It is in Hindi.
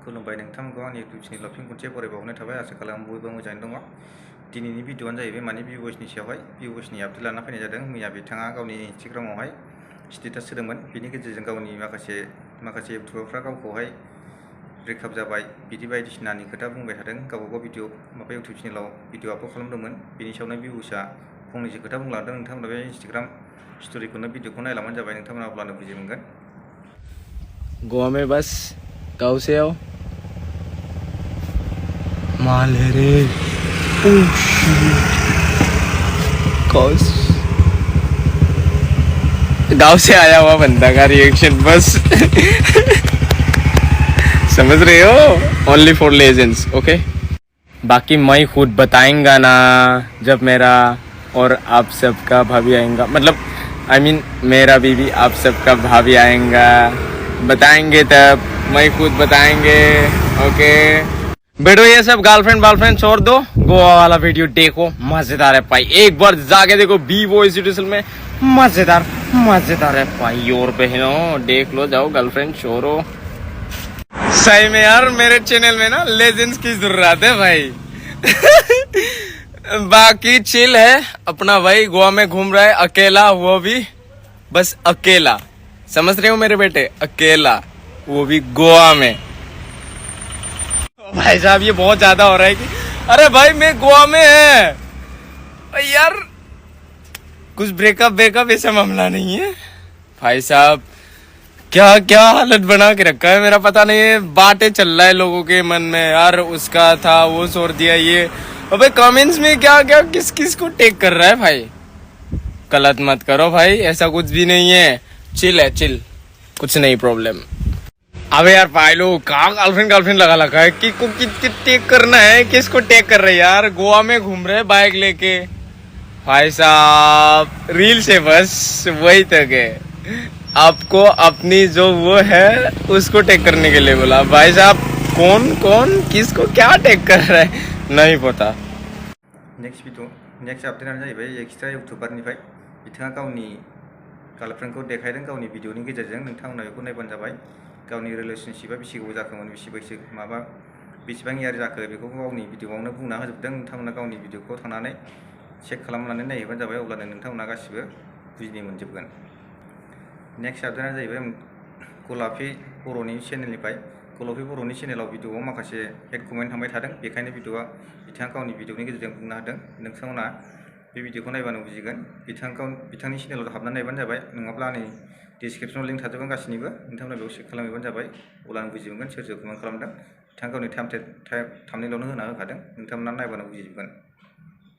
खुलुमबाय नोंथांमोनखौ आंनि इउटुब चेनेलाव फिन खनसे बरायबावनाय थाबाय। आसा खालामो बयबो मोजाङैनो दङ। दिनैनि भिडिअआनो जाहैबाय माने भिभ'इसनि सायावहाय भिभ'इसनि आपडेट लाना फैनाय जादों। मैया बिथाङा गावनि इन्स्टाग्रामावहाय स्टेटास होदोंमोन। बेनि गेजेरजों गावनि माखासे इउटुबारफ्रा गावखौहाय ब्रेकआप जाबाय बिदि बायदिसिनानि खोथा बुंबाय थादों। गावबागाव इउटुब चेनेलाव भिडिअ आपल'ड खालामदोंमोन। बेनि सायावनो भिभ'इसआ फंनैसो खोथा बुंलांदों। नोंथांमोना बे इन्स्टाग्राम स्ट'रिखौनो भिडिअखौ नायलांबानो जाबाय। नोंथांमोना अब्लानो बुजि मोनगोन। गोवा में बस गाँव से आओ माल है रे। गाँव से आया हुआ बंदा का रिएक्शन बस समझ रहे हो, ओनली फॉर लेजेंड्स। ओके, बाकी मैं खुद बताएंगा ना जब मेरा और आप सबका भाभी आएगा, मतलब आई मीन मेरा बीवी आप सबका भाभी आएगा, बताएंगे तब मैं खुद बताएंगे। ओके बेटो, ये सब गर्लफ्रेंड छोड़ दो, गोवा वाला वीडियो देखो, मजेदार है भाई। एक बार जाके देखो भिवो में, मजेदार है भाई। और बहनों देख लो, जाओ गर्लफ्रेंड छोड़ो। सही में यार, मेरे चैनल में ना लेजेंड्स की जरूरत है भाई। बाकी चिल है अपना भाई, गोवा में घूम रहा है अकेला, वो भी बस अकेला, समझ रहे हो मेरे बेटे, अकेला, वो भी गोवा में। भाई साहब ये बहुत ज्यादा हो रहा है कि अरे भाई मैं गोवा में है यार, कुछ ब्रेकअप ऐसा मामला नहीं है भाई साहब। क्या क्या हालत बना के रखा है मेरा, पता नहीं है। बातें चल रहा है लोगों के मन में यार, उसका था वो छोड़ दिया ये। अबे कमेंट्स में क्या क्या किस को टेक कर रहा है भाई। गलत मत करो भाई, ऐसा कुछ भी नहीं है, चिल है, चिल, कुछ नहीं प्रॉब्लम। अबे यार भाई लोग कहाँ गर्लफ्रेंड लगा है कि को टेक करना है, किसको टेक कर रहे हैं यार। गोवा में घूम रहे बाइक लेके भाई साहब, रील से बस वही तक है। आपको अपनी जो वो है उसको टेक करने के लिए बोला भाई साहब। कौन किसको क्या टेक कर रहा है नहीं पता। नेक्स्ट आपडेटआनो जाहैबाय एक्सट्रा इउटुबारनिफ्राय बिथाङा गावनि गार्लफ्रेन्डखौ देखायदों गावनि भिडिअनि गेजेरजों। नोंथांमोना बेखौ नायबानो जाबाय। गावनि रिलेशनशिपआ बेसे गोबाव जाखोमोन, बेसेबां इयार जाखो, बेखौ गावनि भिडिअआवनो बुंना होजोबदों। नोंथांमोना गावनि भिडिअखौ थांनानै चेक खालामनानै नायहैबानो जाबाय, अब्लानो नोंथांमोना गासिबो बुजिनो मोनजोबगोन। नेक्स्ट आपडेटआनो जाहैबाय गलाफि बर'नि चेनेलनिफ्राय। गलाफि बर'नि चेनेलाव भिडिअआव माखासे हेड कमेन्ट थांबाय थादों, बेखायनो बिथाङा गावनि भिडिअनि गेजेरजों बुंना होदों। नोंथांमोना बे भिडिअखौ नायबानो बुजिगोन। बिथांनि चेनेलाव हाबनानै नायबानो जाबाय, नङाब्ला आंनि डिसक्रिपसनाव लिंक थाजोबगोन गासिनिबो। नोंथांमोना बेयाव चेक खालामहैबानो जाबाय, अब्लानो बुजि मोनगोन सोर कमेन्ट खालामदों। बिथाङा गावनि थाम्बनेइलावनो होना होखादों, नोंथांमोना नायबानो बुजिजोबगोन।